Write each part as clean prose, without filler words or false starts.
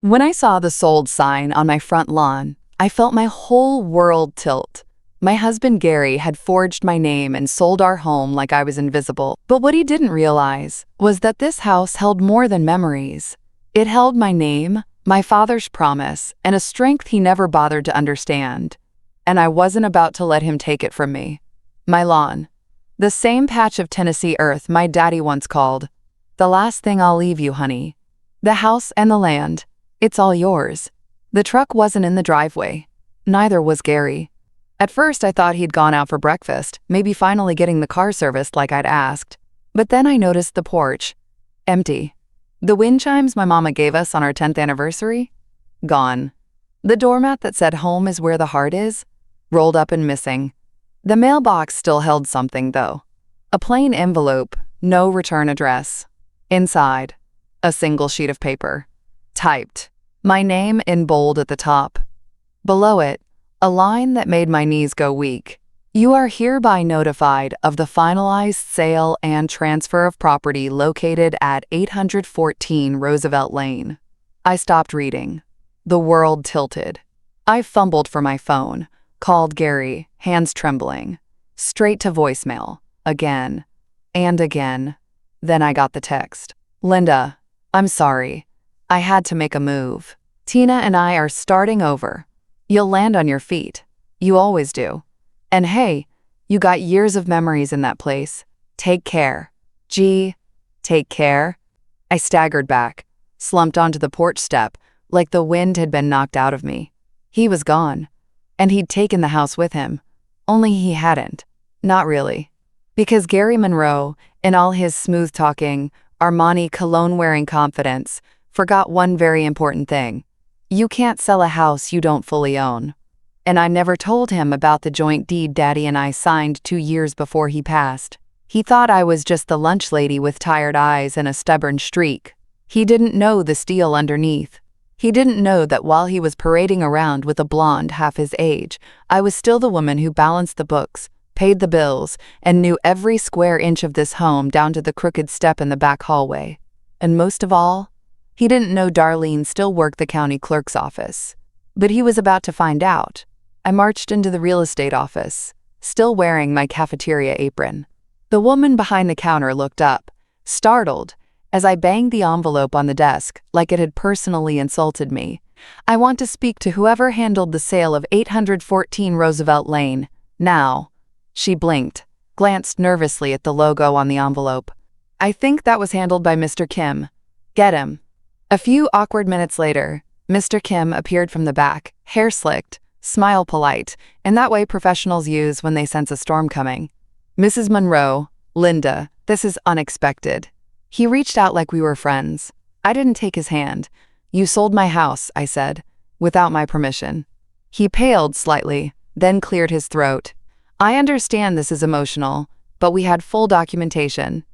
When I saw the sold sign on my front lawn, I felt my whole world tilt. My husband Gary had forged my name and sold our home like I was invisible. But what he didn't realize was that this house held more than memories. It held my name, my father's promise, and a strength he never bothered to understand. And I wasn't about to let him take it from me. My lawn. The same patch of Tennessee earth my daddy once called, "The last thing I'll leave you, honey." The house and the land. It's all yours. The truck wasn't in the driveway. Neither was Gary. At first I thought he'd gone out for breakfast, maybe finally getting the car serviced like I'd asked. But then I noticed the porch. Empty. The wind chimes my mama gave us on our 10th anniversary? Gone. The doormat that said home is where the heart is? Rolled up and missing. The mailbox still held something, though. A plain envelope, no return address. Inside, a single sheet of paper. Typed. My name in bold at the top. Below it, a line that made my knees go weak. You are hereby notified of the finalized sale and transfer of property located at 814 Roosevelt Lane. I stopped reading. The world tilted. I fumbled for my phone, called Gary, hands trembling. Straight to voicemail. Again. And again. Then I got the text. "Linda, I'm sorry. I had to make a move. Tina and I are starting over. You'll land on your feet. You always do. And hey, you got years of memories in that place. Take care. Gee, take care." I staggered back, slumped onto the porch step, like the wind had been knocked out of me. He was gone. And he'd taken the house with him. Only he hadn't. Not really. Because Gary Monroe, in all his smooth-talking, Armani cologne-wearing confidence, forgot one very important thing. You can't sell a house you don't fully own. And I never told him about the joint deed Daddy and I signed 2 years before he passed. He thought I was just the lunch lady with tired eyes and a stubborn streak. He didn't know the steel underneath. He didn't know that while he was parading around with a blonde half his age, I was still the woman who balanced the books, paid the bills, and knew every square inch of this home down to the crooked step in the back hallway. And most of all, he didn't know Darlene still worked the county clerk's office. But he was about to find out. I marched into the real estate office, still wearing my cafeteria apron. The woman behind the counter looked up, startled, as I banged the envelope on the desk like it had personally insulted me. "I want to speak to whoever handled the sale of 814 Roosevelt Lane, now." She blinked, glanced nervously at the logo on the envelope. "I think that was handled by Mr. Kim. Get him." A few awkward minutes later, Mr. Kim appeared from the back, hair slicked, smile polite, and that way professionals use when they sense a storm coming. "Mrs. Monroe, Linda, this is unexpected." He reached out like we were friends. I didn't take his hand. "You sold my house," I said, "without my permission." He paled slightly, then cleared his throat. "I understand this is emotional, but we had full documentation.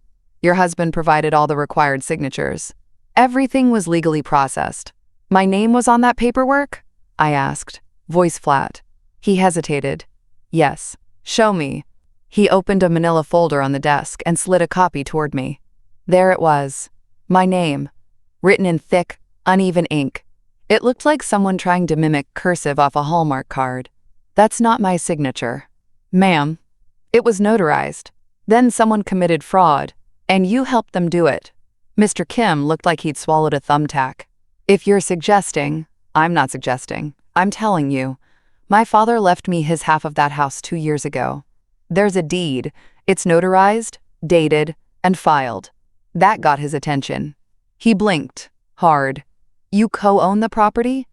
Your husband provided all the required signatures. Everything was legally processed." "My name was on that paperwork?" I asked, voice flat. He hesitated. "Yes." "Show me." He opened a manila folder on the desk and slid a copy toward me. There it was. My name, written in thick, uneven ink. It looked like someone trying to mimic cursive off a Hallmark card. "That's not my signature." "Ma'am." "It was notarized. Then someone committed fraud, and you helped them do it." Mr. Kim looked like he'd swallowed a thumbtack. "If you're suggesting," "I'm not suggesting. I'm telling you. My father left me his half of that house 2 years ago. There's a deed. It's notarized, dated, and filed. That got his attention." He blinked, hard. "You co-own the property?"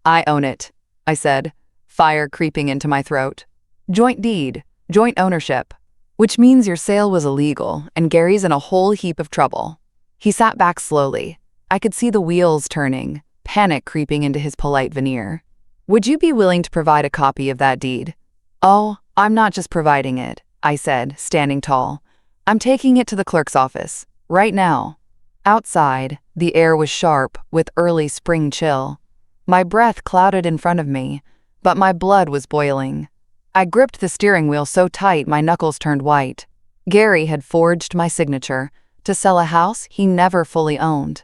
"I own it," I said, fire creeping into my throat. "Joint deed, joint ownership. Which means your sale was illegal, and Gary's in a whole heap of trouble." He sat back slowly. I could see the wheels turning, panic creeping into his polite veneer. "Would you be willing to provide a copy of that deed?" "Oh, I'm not just providing it," I said, standing tall. "I'm taking it to the clerk's office, right now." Outside, the air was sharp with early spring chill. My breath clouded in front of me, but my blood was boiling. I gripped the steering wheel so tight my knuckles turned white. Gary had forged my signature to sell a house he never fully owned.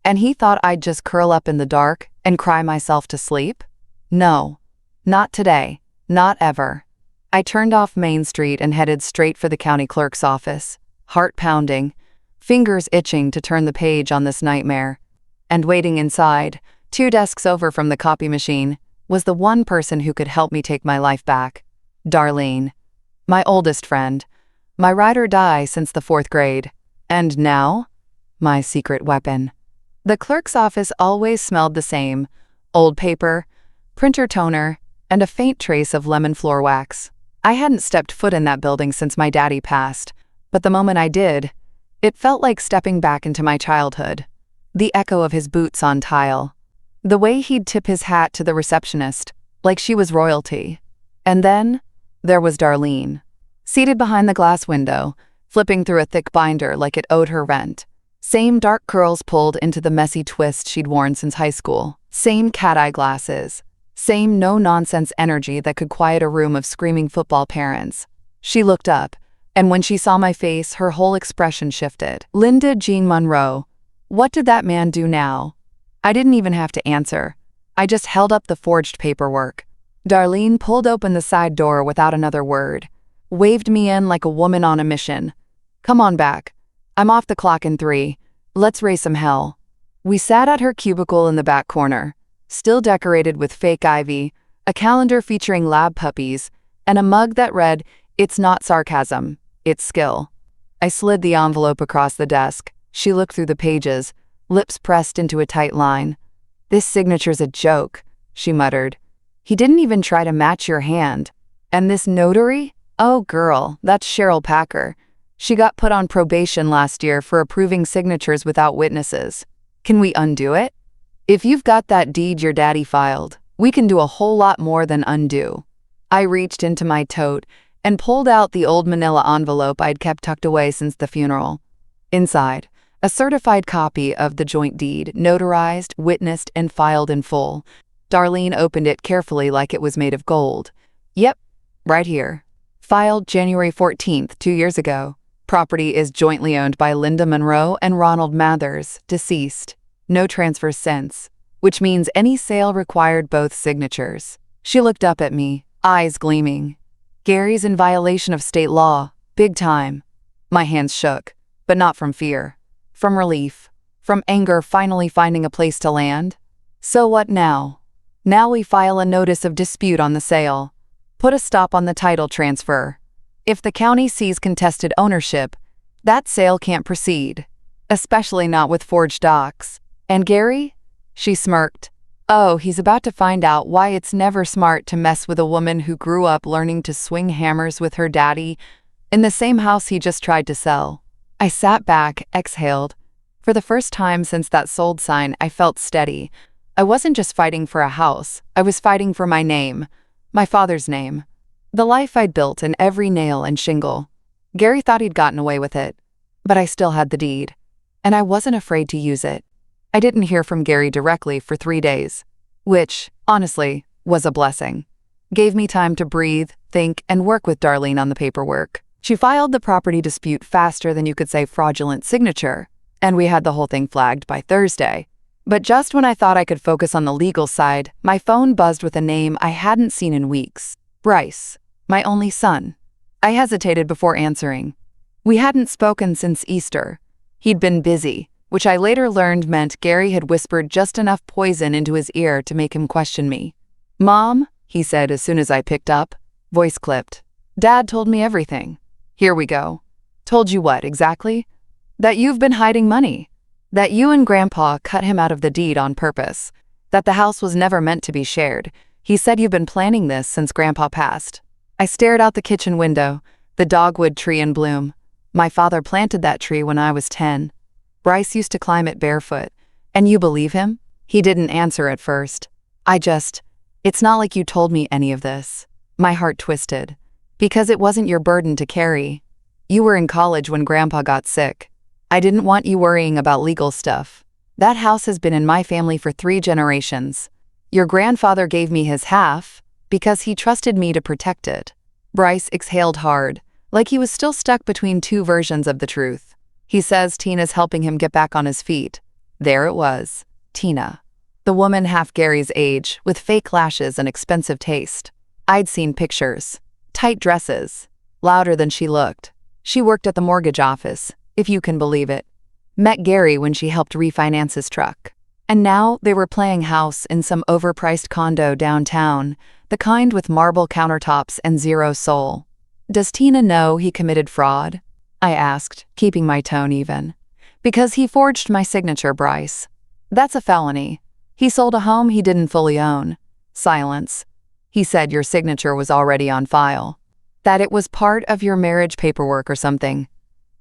And he thought I'd just curl up in the dark And cry myself to sleep? No. Not today. Not ever. I turned off Main Street and headed straight for the county clerk's office, heart pounding, fingers itching to turn the page on this nightmare. And waiting inside, 2 desks over from the copy machine, was the one person who could help me take my life back. Darlene. My oldest friend. My ride or die since the 4th grade. And now, my secret weapon. The clerk's office always smelled the same: old paper, printer toner, and a faint trace of lemon floor wax. I hadn't stepped foot in that building since my daddy passed, but the moment I did, it felt like stepping back into my childhood. The echo of his boots on tile. The way he'd tip his hat to the receptionist, like she was royalty. And then, there was Darlene, seated behind the glass window, flipping through a thick binder like it owed her rent. Same dark curls pulled into the messy twist she'd worn since high school. Same cat-eye glasses. Same no-nonsense energy that could quiet a room of screaming football parents. She looked up, and when she saw my face, her whole expression shifted. Linda Jean Monroe. What did that man do now? I didn't even have to answer. I just held up the forged paperwork. Darlene pulled open the side door without another word, waved me in like a woman on a mission. Come on back. I'm off the clock in 3. Let's raise some hell. We sat at her cubicle in the back corner, still decorated with fake ivy, a calendar featuring lab puppies, and a mug that read, "It's not sarcasm, it's skill." I slid the envelope across the desk. She looked through the pages, lips pressed into a tight line. "This signature's a joke," she muttered. "He didn't even try to match your hand. And this notary? Oh girl, that's Cheryl Packer. She got put on probation last year for approving signatures without witnesses. Can we undo it? If you've got that deed your daddy filed, we can do a whole lot more than undo." I reached into my tote and pulled out the old manila envelope I'd kept tucked away since the funeral. Inside, a certified copy of the joint deed, notarized, witnessed, and filed in full. Darlene opened it carefully like it was made of gold. "Yep, right here. Filed January 14th, 2 years ago. Property is jointly owned by Linda Monroe and Ronald Mathers, deceased. No transfers since, which means any sale required both signatures." She looked up at me, eyes gleaming. "Gary's in violation of state law, big time." My hands shook, but not from fear. From relief. From anger finally finding a place to land. So what now? Now we file a notice of dispute on the sale. Put a stop on the title transfer. If the county sees contested ownership, that sale can't proceed, especially not with forged docs. And Gary? She smirked. Oh, he's about to find out why it's never smart to mess with a woman who grew up learning to swing hammers with her daddy in the same house he just tried to sell. I sat back, exhaled. For the first time since that sold sign, I felt steady. I wasn't just fighting for a house, I was fighting for my name, my father's name. The life I'd built in every nail and shingle. Gary thought he'd gotten away with it, but I still had the deed, and I wasn't afraid to use it. I didn't hear from Gary directly for 3 days, which, honestly, was a blessing. Gave me time to breathe, think, and work with Darlene on the paperwork. She filed the property dispute faster than you could say fraudulent signature, and we had the whole thing flagged by Thursday. But just when I thought I could focus on the legal side, my phone buzzed with a name I hadn't seen in weeks. Bryce, my only son. I hesitated before answering. We hadn't spoken since Easter. He'd been busy, which I later learned meant Gary had whispered just enough poison into his ear to make him question me. "Mom," he said as soon as I picked up, voice clipped. "Dad told me everything." "Here we go." "Told you what, exactly?" "That you've been hiding money. That you and Grandpa cut him out of the deed on purpose. That the house was never meant to be shared. He said you've been planning this since Grandpa passed." I stared out the kitchen window, the dogwood tree in bloom. My father planted that tree when I was 10. Bryce used to climb it barefoot. And you believe him? He didn't answer at first. It's not like you told me any of this. My heart twisted. Because it wasn't your burden to carry. You were in college when Grandpa got sick. I didn't want you worrying about legal stuff. That house has been in my family for 3 generations. Your grandfather gave me his half because he trusted me to protect it. Bryce exhaled hard, like he was still stuck between 2 versions of the truth. He says Tina's helping him get back on his feet. There it was. Tina. The woman half Gary's age, with fake lashes and expensive taste. I'd seen pictures. Tight dresses. Louder than she looked. She worked at the mortgage office, if you can believe it. Met Gary when she helped refinance his truck. And now they were playing house in some overpriced condo downtown, the kind with marble countertops and zero soul. Does Tina know he committed fraud? I asked, keeping my tone even. Because he forged my signature, Bryce. That's a felony. He sold a home he didn't fully own. Silence. He said your signature was already on file. That it was part of your marriage paperwork or something.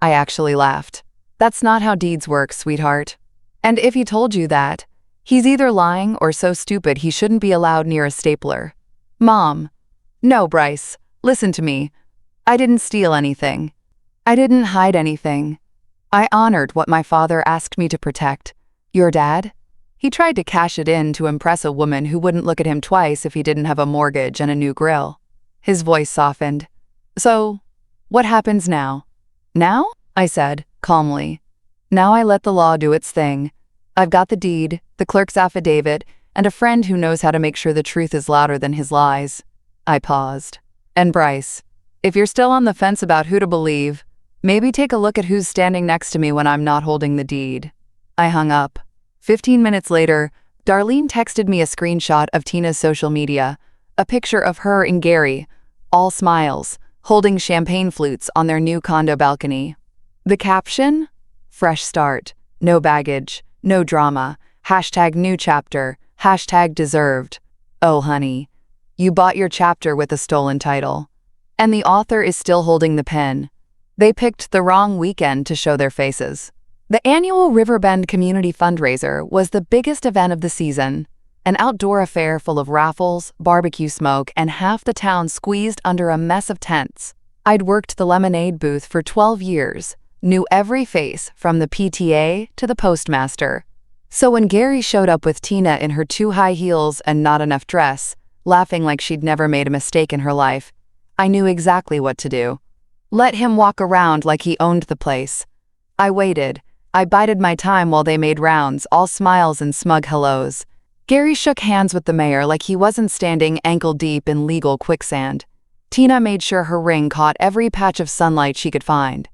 I actually laughed. That's not how deeds work, sweetheart. And if he told you that, he's either lying or so stupid he shouldn't be allowed near a stapler. Mom. No, Bryce. Listen to me. I didn't steal anything. I didn't hide anything. I honored what my father asked me to protect. Your dad? He tried to cash it in to impress a woman who wouldn't look at him twice if he didn't have a mortgage and a new grill. His voice softened. So, what happens now? Now? I said, calmly. Now I let the law do its thing. I've got the deed, the clerk's affidavit, and a friend who knows how to make sure the truth is louder than his lies. I paused. And Bryce, if you're still on the fence about who to believe, maybe take a look at who's standing next to me when I'm not holding the deed. I hung up. 15 minutes later, Darlene texted me a screenshot of Tina's social media, a picture of her and Gary, all smiles, holding champagne flutes on their new condo balcony. The caption? Fresh start, no baggage, no drama, #new chapter, #deserved. Oh honey, you bought your chapter with a stolen title. And the author is still holding the pen. They picked the wrong weekend to show their faces. The annual Riverbend Community Fundraiser was the biggest event of the season, an outdoor affair full of raffles, barbecue smoke, and half the town squeezed under a mess of tents. I'd worked the lemonade booth for 12 years, knew every face from the PTA to the postmaster. So when Gary showed up with Tina in her too high heels and not enough dress, laughing like she'd never made a mistake in her life, I knew exactly what to do. Let him walk around like he owned the place. I waited. I bided my time while they made rounds, all smiles and smug hellos. Gary shook hands with the mayor like he wasn't standing ankle-deep in legal quicksand. Tina made sure her ring caught every patch of sunlight she could find.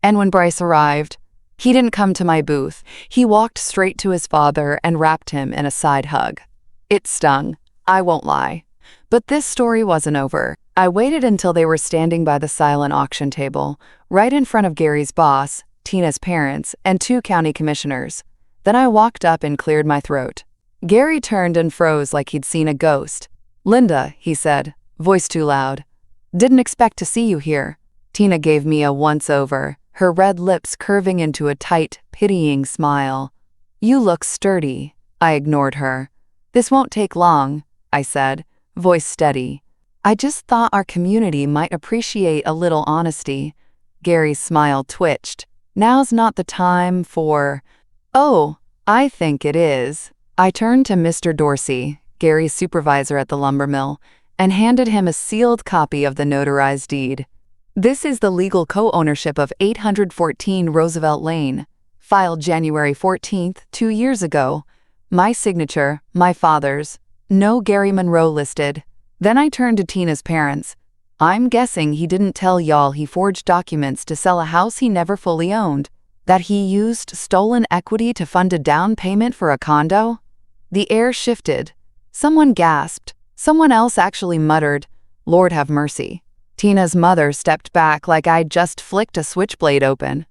And when Bryce arrived, he didn't come to my booth. He walked straight to his father and wrapped him in a side hug. It stung, I won't lie. But this story wasn't over. I waited until they were standing by the silent auction table, right in front of Gary's boss, Tina's parents, and 2 county commissioners. Then I walked up and cleared my throat. Gary turned and froze like he'd seen a ghost. Linda, he said, voice too loud. Didn't expect to see you here. Tina gave me a once-over, her red lips curving into a tight, pitying smile. You look sturdy. I ignored her. This won't take long, I said, voice steady. I just thought our community might appreciate a little honesty. Gary's smile twitched. Now's not the time for... Oh, I think it is. I turned to Mr. Dorsey, Gary's supervisor at the lumber mill, and handed him a sealed copy of the notarized deed. This is the legal co-ownership of 814 Roosevelt Lane, filed January 14th, 2 years ago. My signature, my father's, no Gary Monroe listed. Then I turned to Tina's parents. I'm guessing he didn't tell y'all he forged documents to sell a house he never fully owned, that he used stolen equity to fund a down payment for a condo? The air shifted. Someone gasped. Someone else actually muttered, Lord have mercy. Tina's mother stepped back like I'd just flicked a switchblade open.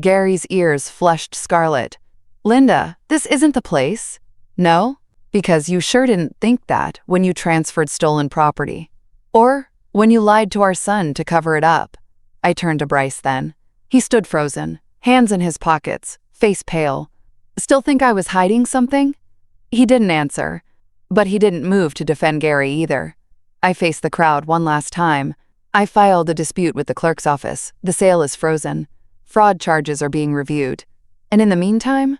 Gary's ears flushed scarlet. Linda, this isn't the place. No? Because you sure didn't think that when you transferred stolen property. Or when you lied to our son to cover it up. I turned to Bryce then. He stood frozen, hands in his pockets, face pale. Still think I was hiding something? He didn't answer, but he didn't move to defend Gary either. I faced the crowd one last time. I filed a dispute with the clerk's office. The sale is frozen. Fraud charges are being reviewed. And in the meantime,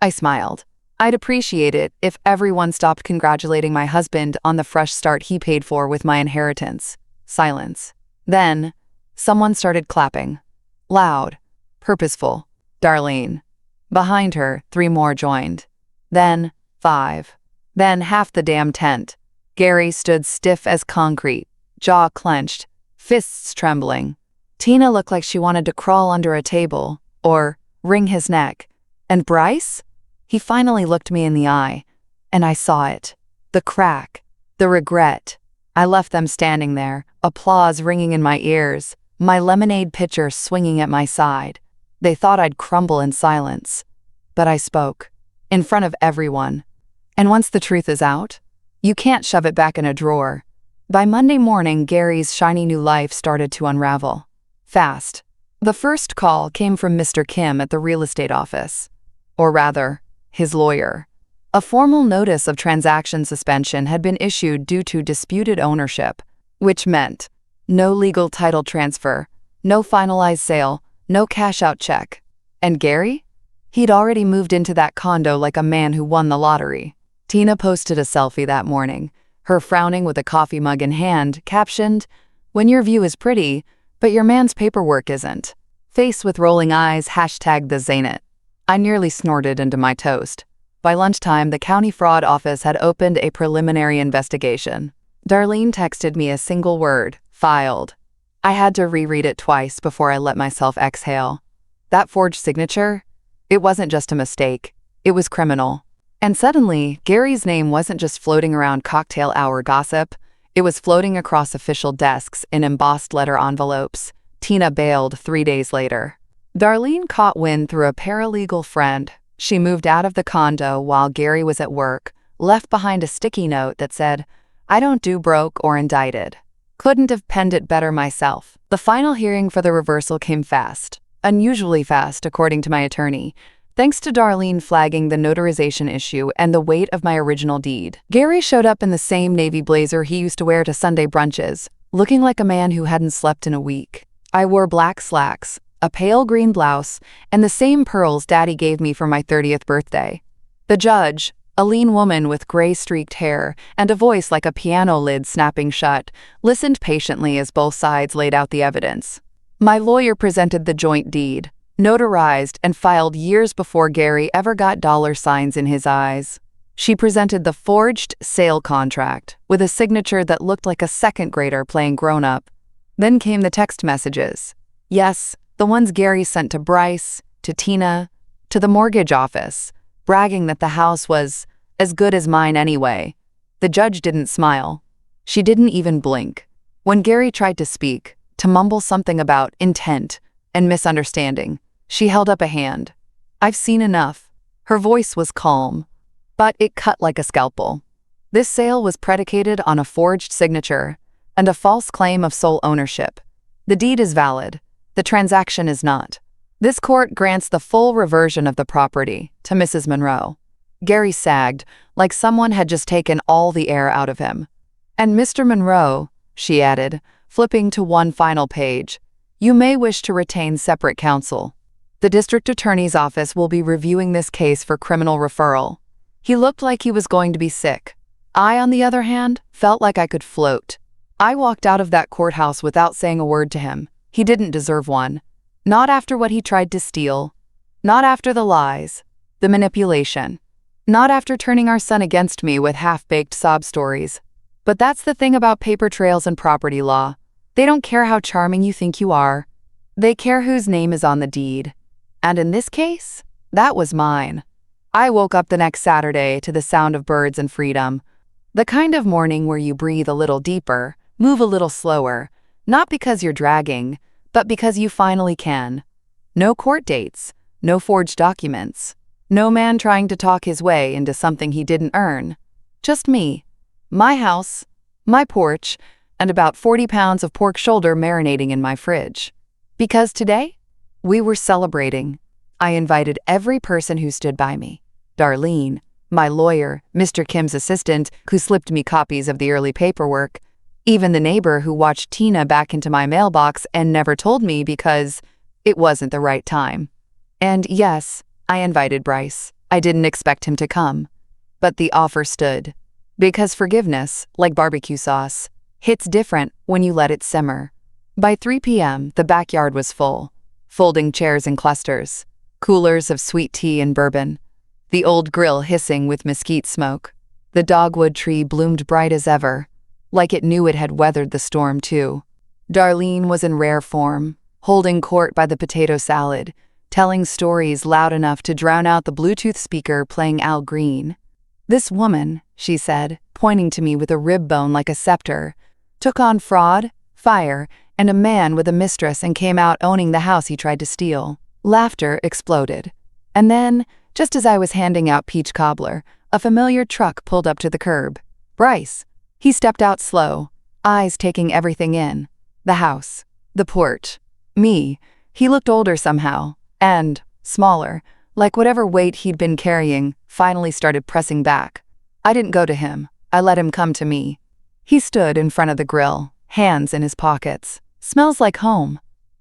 I smiled. I'd appreciate it if everyone stopped congratulating my husband on the fresh start he paid for with my inheritance. Silence. Then, someone started clapping. Loud. Purposeful. Darlene. Behind her, 3 more joined. Then, 5. Then half the damn tent. Gary stood stiff as concrete, jaw clenched, fists trembling. Tina looked like she wanted to crawl under a table or wring his neck. And Bryce? He finally looked me in the eye, and I saw it. The crack, the regret. I left them standing there, applause ringing in my ears, my lemonade pitcher swinging at my side. They thought I'd crumble in silence. But I spoke, in front of everyone. And once the truth is out, you can't shove it back in a drawer. By Monday morning, Gary's shiny new life started to unravel. Fast. The first call came from Mr. Kim at the real estate office. Or rather, his lawyer. A formal notice of transaction suspension had been issued due to disputed ownership, which meant no legal title transfer, no finalized sale, no cash-out check. And Gary? He'd already moved into that condo like a man who won the lottery. Tina posted a selfie that morning, her frowning with a coffee mug in hand, captioned, "When your view is pretty, but your man's paperwork isn't." Face with rolling eyes, hashtag the Zaynit. I nearly snorted into my toast. By lunchtime, the county fraud office had opened a preliminary investigation. Darlene texted me a single word, filed. I had to reread it twice before I let myself exhale. That forged signature? It wasn't just a mistake. It was criminal. And suddenly, Gary's name wasn't just floating around cocktail hour gossip. It was floating across official desks in embossed letter envelopes. Tina bailed 3 days later. Darlene caught wind through a paralegal friend. She moved out of the condo while Gary was at work, left behind a sticky note that said, "I don't do broke or indicted." Couldn't have penned it better myself. The final hearing for the reversal came fast. Unusually fast, according to my attorney, thanks to Darlene flagging the notarization issue and the weight of my original deed. Gary showed up in the same navy blazer he used to wear to Sunday brunches, looking like a man who hadn't slept in a week. I wore black slacks, a pale green blouse, and the same pearls Daddy gave me for my 30th birthday. The judge, a lean woman with gray-streaked hair and a voice like a piano lid snapping shut, listened patiently as both sides laid out the evidence. My lawyer presented the joint deed, notarized and filed years before Gary ever got dollar signs in his eyes. She presented the forged sale contract with a signature that looked like a second grader playing grown-up. Then came the text messages. Yes, the ones Gary sent to Bryce, to Tina, to the mortgage office, bragging that the house was as good as mine anyway. The judge didn't smile. She didn't even blink. When Gary tried to speak, to mumble something about intent and misunderstanding, she held up a hand. "I've seen enough." Her voice was calm, but it cut like a scalpel. This sale was predicated on a forged signature and a false claim of sole ownership. The deed is valid. The transaction is not. This court grants the full reversion of the property to Mrs. Monroe. Gary sagged, like someone had just taken all the air out of him. "And Mr. Monroe," she added, flipping to one final page, "you may wish to retain separate counsel. The district attorney's office will be reviewing this case for criminal referral." He looked like he was going to be sick. I, on the other hand, felt like I could float. I walked out of that courthouse without saying a word to him. He didn't deserve one. Not after what he tried to steal. Not after the lies, the manipulation. Not after turning our son against me with half-baked sob stories. But that's the thing about paper trails and property law. They don't care how charming you think you are. They care whose name is on the deed. And in this case, that was mine. I woke up the next Saturday to the sound of birds and freedom. The kind of morning where you breathe a little deeper, move a little slower, not because you're dragging, but because you finally can. No court dates, no forged documents, no man trying to talk his way into something he didn't earn. Just me, my house, my porch, and about 40 pounds of pork shoulder marinating in my fridge. Because today, we were celebrating. I invited every person who stood by me. Darlene, my lawyer, Mr. Kim's assistant, who slipped me copies of the early paperwork, even the neighbor who watched Tina back into my mailbox and never told me because it wasn't the right time. And yes, I invited Bryce. I didn't expect him to come. But the offer stood. Because forgiveness, like barbecue sauce, hits different when you let it simmer. By 3 p.m., the backyard was full. Folding chairs in clusters, coolers of sweet tea and bourbon, the old grill hissing with mesquite smoke. The dogwood tree bloomed bright as ever, like it knew it had weathered the storm too. Darlene was in rare form, holding court by the potato salad, telling stories loud enough to drown out the Bluetooth speaker playing Al Green. "This woman," she said, pointing to me with a rib bone like a scepter, "took on fraud, fire, and a man with a mistress and came out owning the house he tried to steal." Laughter exploded. And then, just as I was handing out peach cobbler, a familiar truck pulled up to the curb. Bryce. He stepped out slow, eyes taking everything in. The house. The porch. Me. He looked older somehow, and smaller, like whatever weight he'd been carrying finally started pressing back. I didn't go to him. I let him come to me. He stood in front of the grill, hands in his pockets. "Smells like home."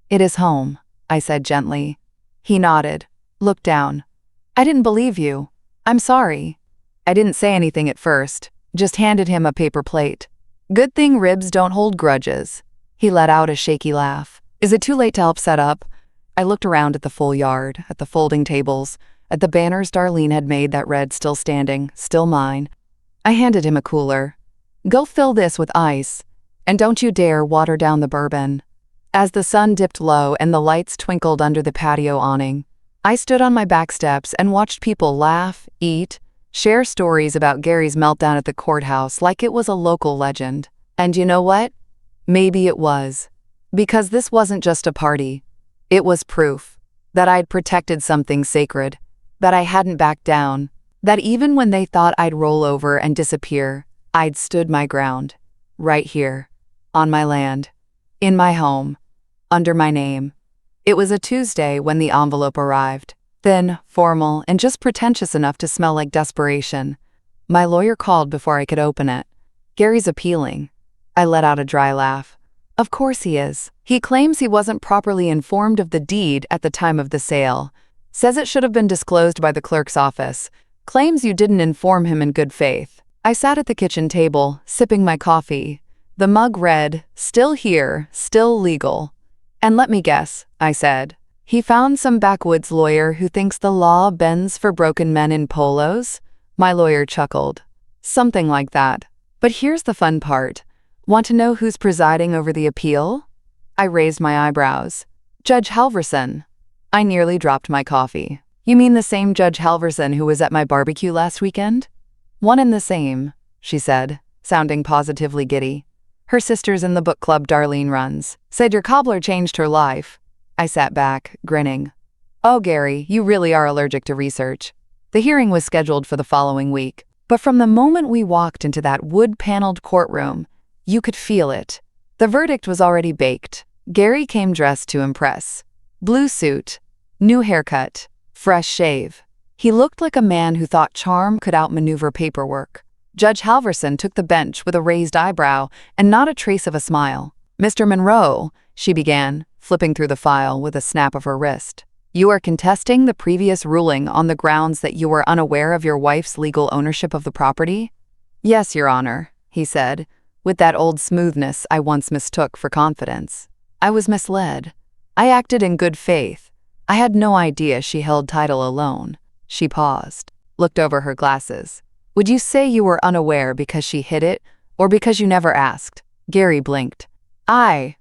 "It is home," I said gently. He nodded, looked down. "I didn't believe you. I'm sorry." I didn't say anything at first, just handed him a paper plate. "Good thing ribs don't hold grudges." He let out a shaky laugh. "Is it too late to help set up?" I looked around at the full yard, at the folding tables, at the banners Darlene had made that read "Still standing, still mine." I handed him a cooler. "Go fill this with ice, and don't you dare water down the bourbon." As the sun dipped low and the lights twinkled under the patio awning, I stood on my back steps and watched people laugh, eat, share stories about Gary's meltdown at the courthouse like it was a local legend. And you know what? Maybe it was. Because this wasn't just a party. It was proof that I'd protected something sacred, that I hadn't backed down, that even when they thought I'd roll over and disappear, I'd stood my ground. Right here. On my land. In my home. Under my name. It was a Tuesday when the envelope arrived. Thin, formal, and just pretentious enough to smell like desperation. My lawyer called before I could open it. "Gary's appealing." I let out a dry laugh. "Of course he is. He claims he wasn't properly informed of the deed at the time of the sale. Says it should have been disclosed by the clerk's office. Claims you didn't inform him in good faith." I sat at the kitchen table, sipping my coffee. The mug read, "Still here, still legal." "And let me guess," I said. "He found some backwoods lawyer who thinks the law bends for broken men in polos?" My lawyer chuckled. "Something like that. But here's the fun part. Want to know who's presiding over the appeal?" I raised my eyebrows. "Judge Halverson." I nearly dropped my coffee. "You mean the same Judge Halverson who was at my barbecue last weekend?" "One and the same," she said, sounding positively giddy. "Her sister's in the book club Darlene runs. Said your cobbler changed her life." I sat back, grinning. "Oh, Gary, you really are allergic to research." The hearing was scheduled for the following week, but from the moment we walked into that wood-paneled courtroom, you could feel it. The verdict was already baked. Gary came dressed to impress. Blue suit, new haircut, fresh shave. He looked like a man who thought charm could outmaneuver paperwork. Judge Halverson took the bench with a raised eyebrow and not a trace of a smile. "Mr. Monroe," she began, flipping through the file with a snap of her wrist. "You are contesting the previous ruling on the grounds that you were unaware of your wife's legal ownership of the property?" "Yes, Your Honor," he said, with that old smoothness I once mistook for confidence. "I was misled. I acted in good faith. I had no idea she held title alone." She paused, looked over her glasses. "Would you say you were unaware because she hid it, or because you never asked?" Gary blinked. I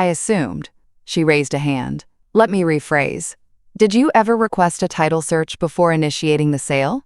assumed." She raised a hand. "Let me rephrase. Did you ever request a title search before initiating the sale?"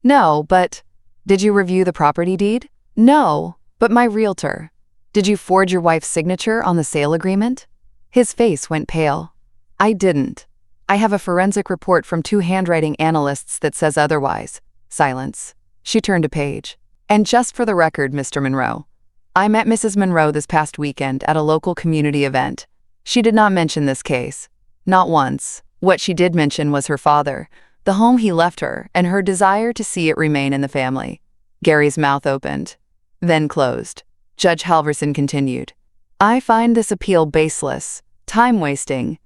"No, but..." "Did you review the property deed?" "No, but my realtor." "Did you forge your wife's signature on the sale agreement?" His face went pale. "I didn't. I have a forensic report from 2 handwriting analysts that says otherwise." Silence. She turned a page. "And just for the record, Mr. Monroe, I met Mrs. Monroe this past weekend at a local community event. She did not mention this case. Not once. What she did mention was her father, the home he left her, and her desire to see it remain in the family." Gary's mouth opened, then closed. Judge Halverson continued, "I find this appeal baseless, time-wasting,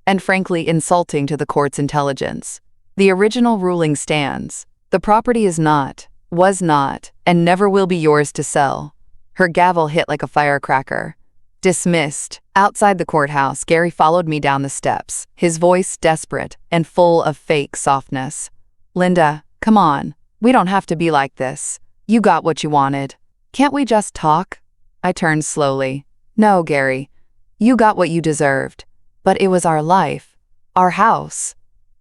and frankly insulting to the court's intelligence. The original ruling stands. The property is not, was not, and never will be yours to sell." Her gavel hit like a firecracker. "Dismissed." Outside the courthouse, Gary followed me down the steps, his voice desperate and full of fake softness. "Linda, come on. We don't have to be like this. You got what you wanted. Can't we just talk? I turned slowly. No, Gary. You got what you deserved. But it was our life. Our house.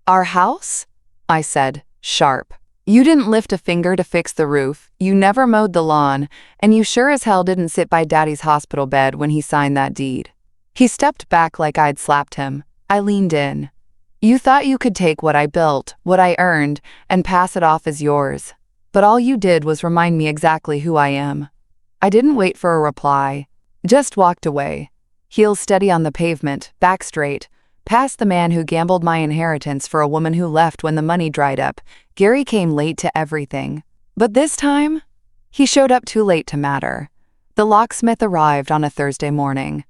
Our house? I said, sharp. You didn't lift a finger to fix the roof, you never mowed the lawn, and you sure as hell didn't sit by Daddy's hospital bed when he signed that deed. He stepped back like I'd slapped him. I leaned in. You thought you could take what I built, what I earned, and pass it off as yours. But all you did was remind me exactly who I am. I didn't wait for a reply. Just walked away. Heels steady on the pavement, back straight, past the man who gambled my inheritance for a woman who left when the money dried up. Gary came late to everything. But this time, he showed up too late to matter. The locksmith arrived on a Thursday morning,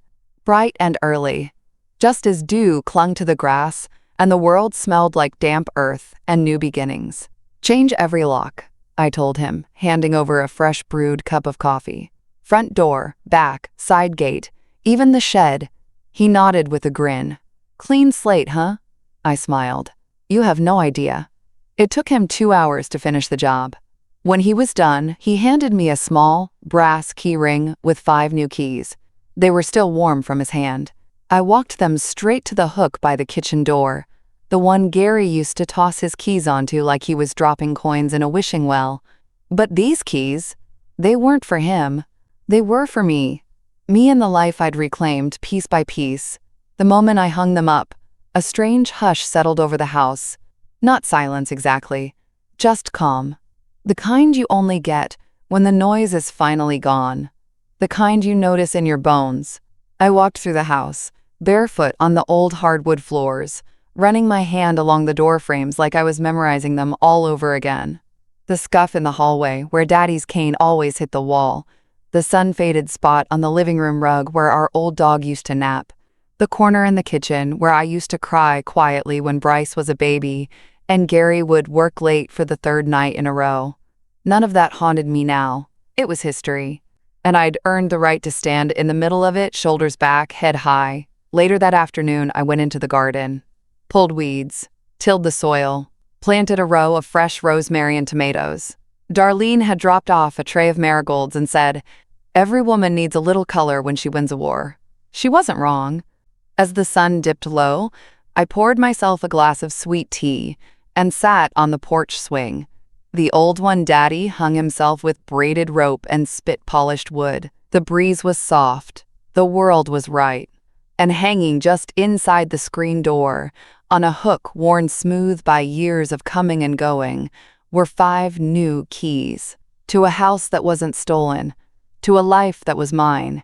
bright and early, just as dew clung to the grass and the world smelled like damp earth and new beginnings. Change every lock, I told him, handing over a fresh brewed cup of coffee. Front door, back, side gate, even the shed. He nodded with a grin. Clean slate, huh? I smiled. You have no idea. It took him 2 hours to finish the job. When he was done, he handed me a small, brass key ring with 5 new keys. They were still warm from his hand. I walked them straight to the hook by the kitchen door, the one Gary used to toss his keys onto like he was dropping coins in a wishing well. But these keys, they weren't for him. They were for me. Me and the life I'd reclaimed piece by piece. The moment I hung them up, a strange hush settled over the house. Not silence exactly, just calm. The kind you only get when the noise is finally gone. The kind you notice in your bones. I walked through the house, barefoot on the old hardwood floors, running my hand along the door frames like I was memorizing them all over again. The scuff in the hallway where Daddy's cane always hit the wall. The sun-faded spot on the living room rug where our old dog used to nap. The corner in the kitchen where I used to cry quietly when Bryce was a baby and Gary would work late for the 3rd night in a row. None of that haunted me now. It was history. And I'd earned the right to stand in the middle of it, shoulders back, head high. Later that afternoon, I went into the garden, pulled weeds, tilled the soil, planted a row of fresh rosemary and tomatoes. Darlene had dropped off a tray of marigolds and said, "Every woman needs a little color when she wins a war." She wasn't wrong. As the sun dipped low, I poured myself a glass of sweet tea and sat on the porch swing. The old one Daddy hung himself with braided rope and spit-polished wood. The breeze was soft. The world was right. And hanging just inside the screen door, on a hook worn smooth by years of coming and going, were 5 new keys. To a house that wasn't stolen. To a life that was mine.